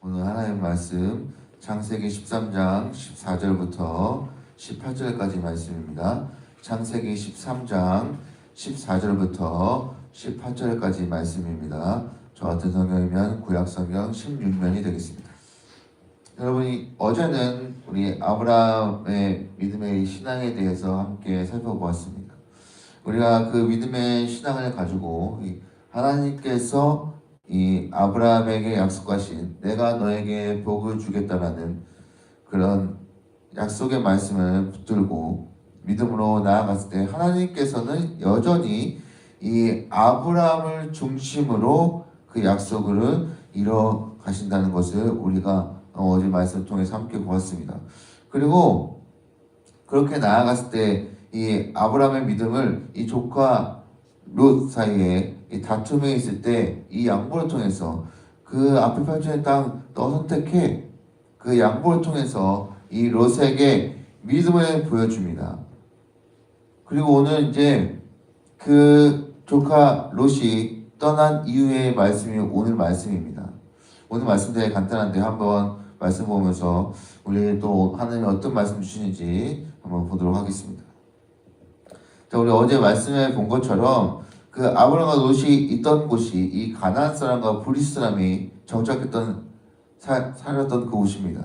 오늘 하나님 말씀 창세기 13장 14절부터 18절까지 말씀입니다. 창세기 13장 14절부터 18절까지 말씀입니다. 저 같은 성경이면 구약성경 16면이 되겠습니다. 여러분이 어제는 우리 아브라함의 믿음의 신앙에 대해서 함께 살펴보았습니다. 우리가 그 믿음의 신앙을 가지고 하나님께서 이 아브라함에게 약속하신 내가 너에게 복을 주겠다라는 그런 약속의 말씀을 붙들고 믿음으로 나아갔을 때 하나님께서는 여전히 이 아브라함을 중심으로 그 약속을 이뤄 가신다는 것을 우리가 어제 말씀을 통해서 함께 보았습니다. 그리고 그렇게 나아갔을 때 이 아브라함의 믿음을 이 조카 롯 사이에 이 다툼에 있을 때 이 양보를 통해서 그 앞에 펼쳐진 땅 너 선택해, 그 양보를 통해서 이 롯에게 믿음을 보여줍니다. 그리고 오늘 이제 그 조카 롯이 떠난 이후의 말씀이 오늘 말씀입니다. 오늘 말씀 되게 간단한데 한번 말씀 보면서 우리 또 하나님이 어떤 말씀 주시는지 한번 보도록 하겠습니다. 자, 우리 어제 말씀에 본 것처럼 그 아브라함과 롯이 있던 곳이 이 가나안 사람과 브리스 사람이 정착했던 살았던 그곳입니다.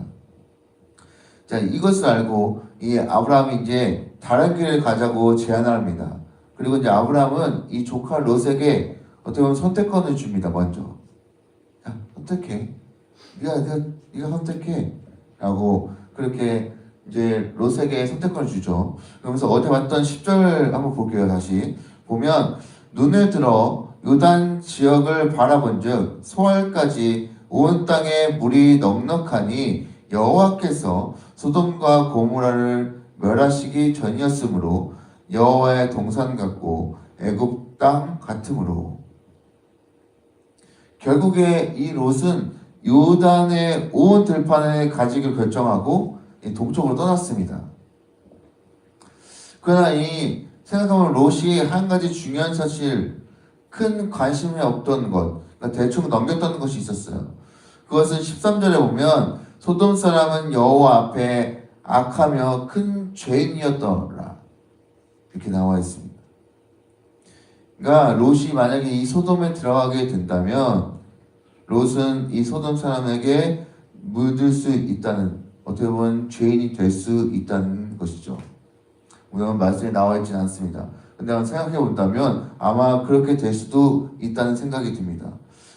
자, 이것을 알고 이 아브라함이 이제 다른 길을 가자고 제안을 합니다. 그리고 이제 아브라함은 이 조카 롯에게 어떻게 보면 선택권을 줍니다. 먼저 자, 선택해. 네가 선택해. 라고 그렇게 이제 롯에게 선택권을 주죠. 그러면서 어제 봤던 10절 한번 볼게요. 다시 보면 눈을 들어 요단 지역을 바라본즉 소알까지 온 땅에 물이 넉넉하니 여호와께서 소돔과 고모라를 멸하시기 전이었으므로 여호와의 동산 같고 애굽 땅 같으므로. 결국에 이 롯은 요단의 온 들판을 가지기를 결정하고 동쪽으로 떠났습니다. 그러나 이 생각하면 롯이 한 가지 중요한 사실, 큰 관심이 없던 것, 그러니까 대충 넘겼던 것이 있었어요. 그것은 13절에 보면 소돔 사람은 여호와 앞에 악하며 큰 죄인이었더라 이렇게 나와 있습니다. 그러니까 롯이 만약에 이 소돔에 들어가게 된다면 롯은 이 소돔 사람에게 묻을 수 있다는, 어떻게 보면 죄인이 될 수 있다는 것이죠. 물론 말씀에 나와 있지는 않습니다. 근데 생각해 본다면 아마 그렇게 될 수도 있다는 생각이 듭니다.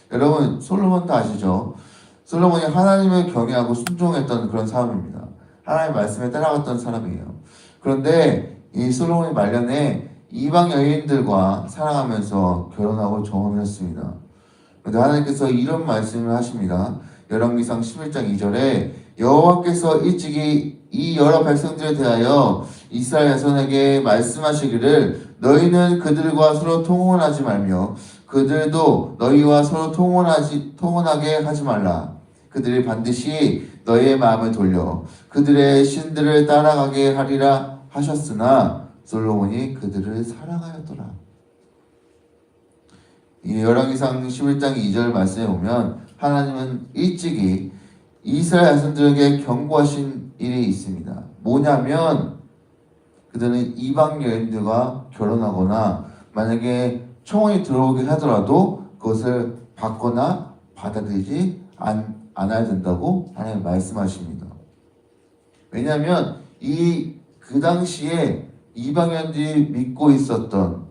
여러분, 솔로몬도 아시죠? 솔로몬이 하나님을 경외하고 순종했던 그런 사람입니다. 하나님의 말씀에 따라갔던 사람이에요. 그런데 이 솔로몬이 말년에 이방 여인들과 사랑하면서 결혼하고 정혼했습니다. 그런데 하나님께서 이런 말씀을 하십니다. 열왕기상 11장 2절에 여호와께서 일찍이 이 여러 백성들에 대하여 이스라엘 자손에게 말씀하시기를 너희는 그들과 서로 통혼하지 말며 그들도 너희와 서로 통혼하게 하지 말라. 그들이 반드시 너희의 마음을 돌려 그들의 신들을 따라가게 하리라 하셨으나 솔로몬이 그들을 사랑하였더라. 이 열왕기상 11장 2절 말씀에 보면 하나님은 일찍이 이스라엘 자손들에게 경고하신 일이 있습니다. 뭐냐면 그들은 이방 여인들과 결혼하거나 만약에 청혼이 들어오게 하더라도 그것을 받거나 받아들이지 않아야 된다고 하나님 말씀하십니다. 왜냐하면 그 당시에 이방 여인들이 믿고 있었던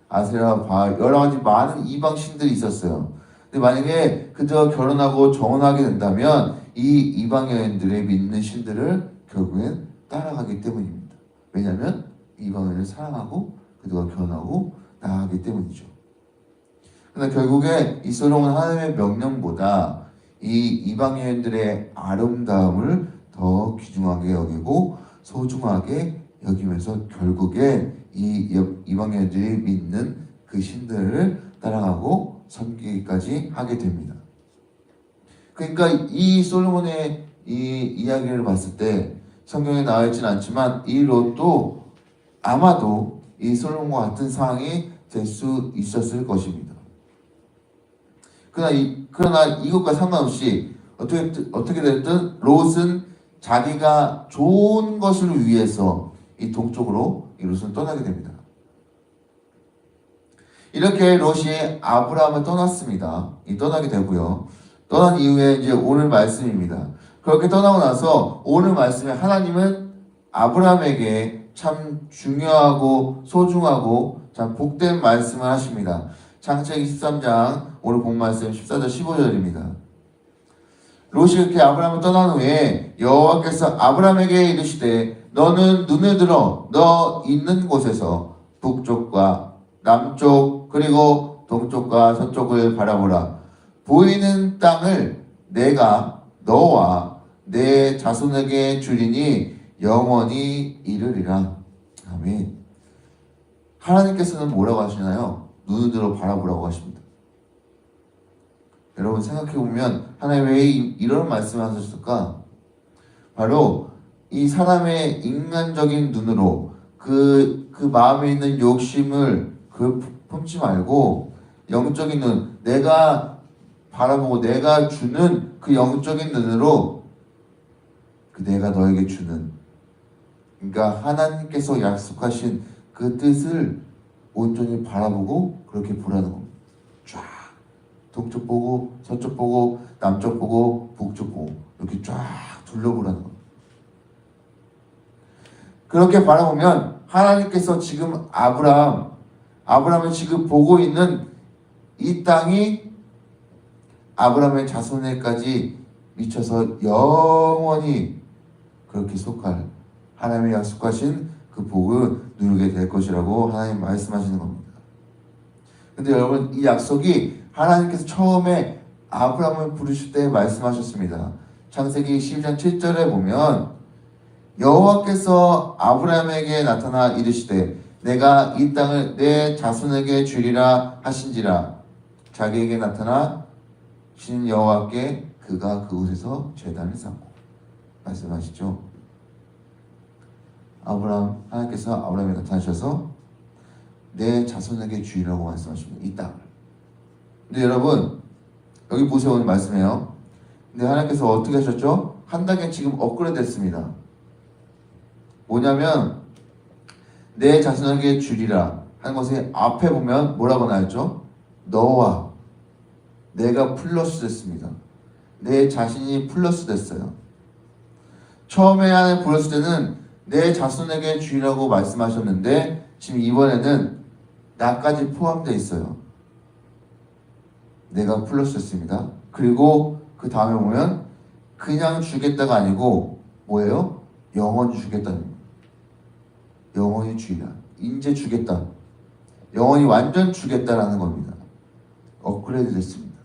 아세라, 바알 여러 가지 많은 이방 신들이 있었어요. 근데 만약에 그들과 결혼하고 정혼하게 된다면 이 이방 여인들의 믿는 신들을 결국엔 따라가기 때문입니다. 왜냐하면 이방 여인을 사랑하고 그들과 결혼하고 나아가기 때문이죠. 그러나 결국에 이 솔로몬은 하나님의 명령보다 이 이방 여인들의 아름다움을 더 귀중하게 여기고 소중하게 여기면서 결국에 이 이방 여인들이 믿는 그 신들을 따라가고 섬기기까지 하게 됩니다. 그러니까 이 솔로몬의 이 이야기를 봤을 때 성경에 나와 있지는 않지만 이 롯도 아마도 이 솔로몬과 같은 상황이 될 수 있었을 것입니다. 그러나 이것과 상관없이 어떻게 됐든 롯은 자기가 좋은 것을 위해서 이 동쪽으로 이 롯은 떠나게 됩니다. 이렇게 롯이 아브라함을 떠났습니다. 떠나게 되고요. 떠난 이후에 이제 오늘 말씀입니다. 그렇게 떠나고 나서 오늘 말씀에 하나님은 아브라함에게 참 중요하고 소중하고 참 복된 말씀을 하십니다. 창세기 13장 오늘 본 말씀 14절 15절입니다. 롯이 이렇게 아브라함을 떠난 후에 여호와께서 아브라함에게 이르시되 너는 눈을 들어 너 있는 곳에서 북쪽과 남쪽 그리고 동쪽과 서쪽을 바라보라. 보이는 땅을 내가 너와 내 자손에게 주리니 영원히 이르리라. 아멘. 하나님께서는 뭐라고 하시나요? 눈을 들어 바라보라고 하십니다. 여러분 생각해보면 하나님 왜 이런 말씀을 하셨을까? 바로 이 사람의 인간적인 눈으로 그 마음에 있는 욕심을 품지 말고 영적인 눈, 내가 바라보고 내가 주는 그 영적인 눈으로 내가 너에게 주는, 그러니까 하나님께서 약속하신 그 뜻을 온전히 바라보고 그렇게 보라는 겁니다. 쫙 동쪽 보고 서쪽 보고 남쪽 보고 북쪽 보고 이렇게 쫙 둘러보라는 겁니다. 그렇게 바라보면 하나님께서 지금 아브라함을 지금 보고 있는 이 땅이 아브라함의 자손에까지 미쳐서 영원히 그렇게 속할 하나님의 약속하신 그 복을 누리게 될 것이라고 하나님 말씀하시는 겁니다. 근데 여러분 이 약속이 하나님께서 처음에 아브라함을 부르실 때 말씀하셨습니다. 창세기 12장 7절에 보면 여호와께서 아브라함에게 나타나 이르시되 내가 이 땅을 내 자손에게 주리라 하신지라. 자기에게 나타나 신 여호와께 그가 그곳에서 제단을 쌓고 말씀하시죠. 하나님께서 아브라함에게 나타나셔서 내 자손에게 주리라고 말씀하십니다. 이 땅을. 근데 여러분 여기 보세요. 오늘 말씀해요. 근데 하나님께서 어떻게 하셨죠? 한 단계 지금 업그레이드 됐습니다. 뭐냐면 내 자손에게 주리라 하는 것에 앞에 보면 뭐라고 나왔죠? 너와 내가 플러스 됐습니다. 내 자신이 플러스 됐어요. 처음에 하나님 부르실 때는 내 자손에게 주리라고 말씀하셨는데 지금 이번에는 나까지 포함되어 있어요. 내가 플러스 됐습니다. 그리고 그 다음에 보면 그냥 주겠다가 아니고 뭐예요? 영원히 주겠다는 거예요. 영원히 주리라. 이제 주겠다. 영원히 완전 주겠다라는 겁니다. 업그레이드 됐습니다.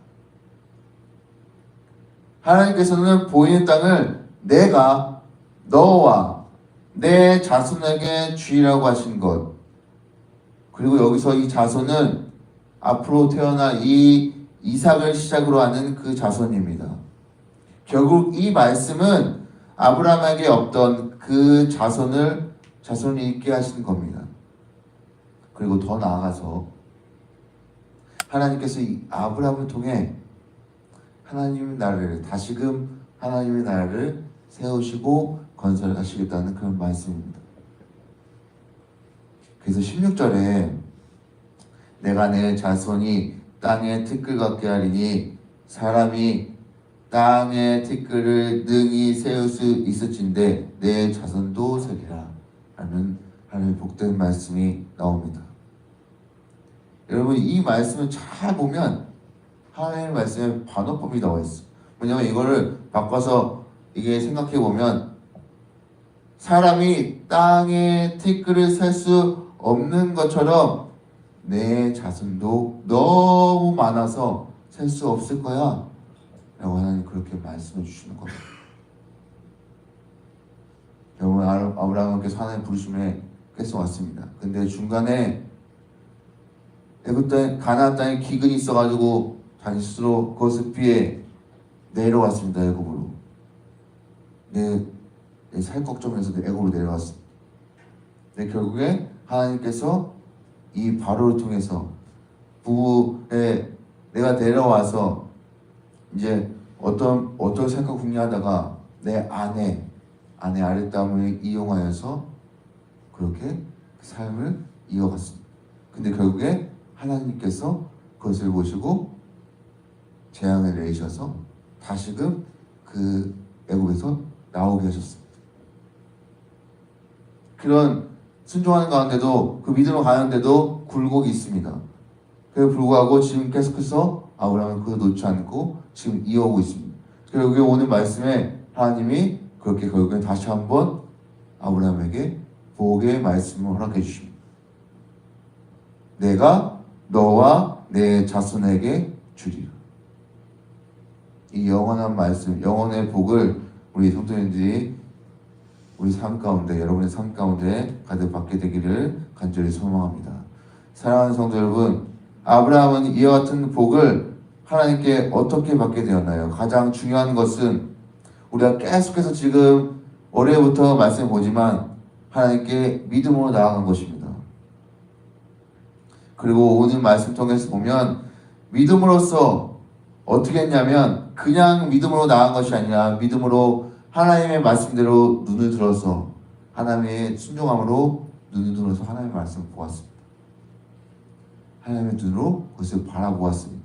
하나님께서는 보이는 땅을 내가 너와 내 자손에게 주리라고 하신 것, 그리고 여기서 이 자손은 앞으로 태어날 이 이삭을 시작으로 하는 그 자손입니다. 결국 이 말씀은 아브라함에게 없던 그 자손이 있게 하신 겁니다. 그리고 더 나아가서 하나님께서 이 아브라함을 통해 하나님의 나라를 다시금 하나님의 나라를 세우시고 건설하시겠다는 그런 말씀입니다. 그래서 16절에 내가 내 자손이 땅의 티끌 같게 하리니 사람이 땅의 티끌을 능히 세울 수 있을진데 내 자손도 세리라 라는 하나님의 복된 말씀이 나옵니다. 여러분 이 말씀을 잘 보면 하나님의 말씀에 반어법이 나와 있어요. 뭐냐면 이거를 바꿔서 이게 생각해 보면 사람이 땅의 티끌을 셀 수 없는 것처럼 내 자손도 너무 많아서 셀 수 없을 거야 라고 하나님 그렇게 말씀해 주시는 겁니다. 여러분 아브라함께서 하나님 부르심에 께서 왔습니다. 근데 중간에 애굽 땅 가나안 땅에 기근이 있어가지고 자기 스스로 그것을 피해 내려왔습니다. 애굽으로. 내 살 걱정해서 애굽으로 내려왔습니다. 근데 결국에 하나님께서 이 바로를 통해서 부부에 내가 내려와서 이제 어떤 생각 궁리하다가 내 아내 아랫담을 이용하여서 그렇게 삶을 이어갔습니다. 근데 결국에 하나님께서 그것을 보시고 재앙을 내리셔서 다시금 그 애국에서 나오게 하셨습니다. 그런 순종하는 가운데도 그 믿음을 가는데도 굴곡이 있습니다. 그에 불구하고 지금 계속해서 아브라함은 그거 놓지 않고 지금 이어오고 있습니다. 결국에 오늘 말씀에 하나님이 그렇게 결국에 다시 한번 아브라함에게 복의 말씀을 허락해 주십니다. 내가 너와 내 자손에게 주리라. 이 영원한 말씀, 영원의 복을 우리 성도님들이 우리 삶 가운데, 여러분의 삶 가운데 가득 받게 되기를 간절히 소망합니다. 사랑하는 성도 여러분, 아브라함은 이와 같은 복을 하나님께 어떻게 받게 되었나요? 가장 중요한 것은 우리가 계속해서 지금 올해부터 말씀 보지만 하나님께 믿음으로 나아간 것입니다. 그리고 오늘 말씀 통해서 보면 믿음으로써 어떻게 했냐면 그냥 믿음으로 나아간 것이 아니라 믿음으로 하나님의 말씀대로 눈을 들어서 하나님의 순종함으로 눈을 들어서 하나님의 말씀을 보았습니다. 하나님의 눈으로 그것을 바라보았습니다.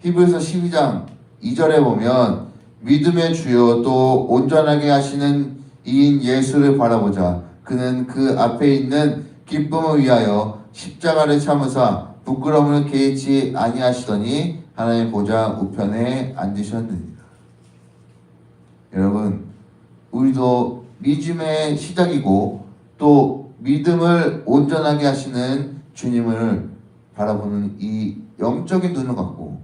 히브리서 12장 2절에 보면 믿음의 주요 또 온전하게 하시는 이인 예수를 바라보자. 그는 그 앞에 있는 기쁨을 위하여 십자가를 참으사 부끄러움을 개의치 아니하시더니 하나님의 보좌 우편에 앉으셨느니라. 여러분, 우리도 믿음의 시작이고 또 믿음을 온전하게 하시는 주님을 바라보는 이 영적인 눈을 갖고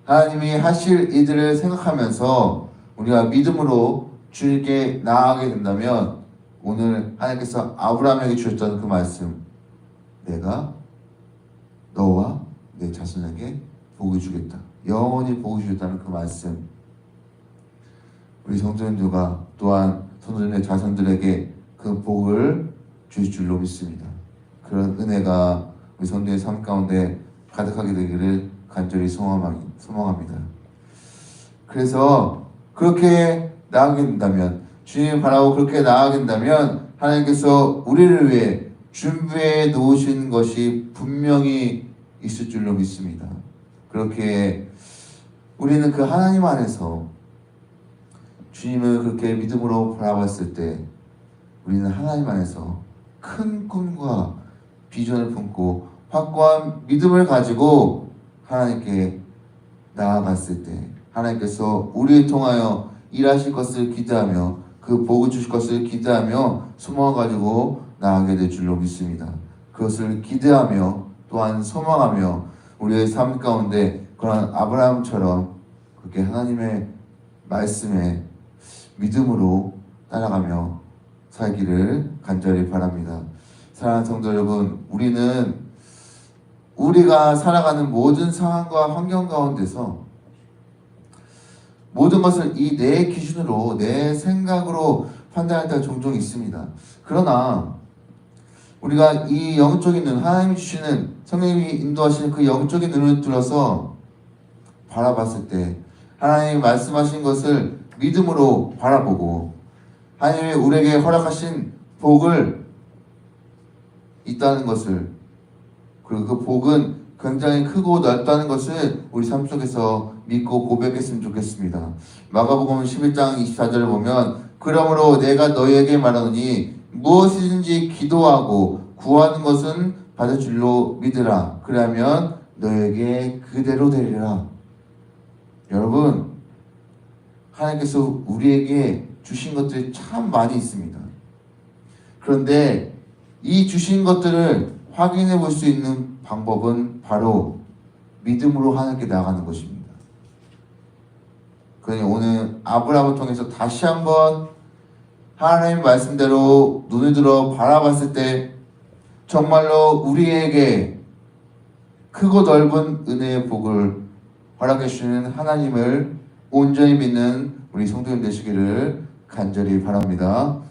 하나님이 하실 일들을 생각하면서 우리가 믿음으로 주님께 나아가게 된다면 오늘 하나님께서 아브라함에게 주셨던 그 말씀, 내가 너와 내 자손에게 복을 주겠다, 영원히 복을 주겠다는 그 말씀, 우리 성도님들과 또한 성도님의 자손들에게 그 복을 주실 줄로 믿습니다. 그런 은혜가 우리 성도의 삶 가운데 가득하게 되기를 간절히 소망합니다. 그래서 그렇게 나아가게 된다면, 주님 바라고 그렇게 나아가게 된다면 하나님께서 우리를 위해 준비해 놓으신 것이 분명히 있을 줄로 믿습니다. 그렇게 우리는 그 하나님 안에서 주님을 그렇게 믿음으로 바라봤을 때 우리는 하나님 안에서 큰 꿈과 비전을 품고 확고한 믿음을 가지고 하나님께 나아갔을 때 하나님께서 우리를 통하여 일하실 것을 기대하며 그 복을 주실 것을 기대하며 소망을 가지고 나아가게 될 줄로 믿습니다. 그것을 기대하며 또한 소망하며 우리의 삶 가운데 그런 아브라함처럼 그렇게 하나님의 말씀에 믿음으로 따라가며 살기를 간절히 바랍니다. 사랑하는 성도 여러분, 우리는 우리가 살아가는 모든 상황과 환경 가운데서 모든 것을 이 내 기준으로 내 생각으로 판단할 때가 종종 있습니다. 그러나 우리가 이 영적인 눈, 하나님이 주시는, 성령님이 인도하시는 그 영적인 눈을 들어서 바라봤을 때 하나님이 말씀하신 것을 믿음으로 바라보고 하나님이 우리에게 허락하신 복을 있다는 것을, 그리고 그 복은 굉장히 크고 넓다는 것을 우리 삶 속에서 믿고 고백했으면 좋겠습니다. 마가복음 11장 24절을 보면 그러므로 내가 너희에게 말하노니 무엇이든지 기도하고 구하는 것은 받을 줄로 믿으라. 그러면 너희에게 그대로 되리라. 여러분, 하나님께서 우리에게 주신 것들이 참 많이 있습니다. 그런데 이 주신 것들을 확인해 볼 수 있는 방법은 바로 믿음으로 하나님께 나아가는 것입니다. 그러니 오늘 아브라함을 통해서 다시 한번 하나님의 말씀대로 눈을 들어 바라봤을 때 정말로 우리에게 크고 넓은 은혜의 복을 허락해 주시는 하나님을 온전히 믿는 우리 성도님 되시기를 간절히 바랍니다.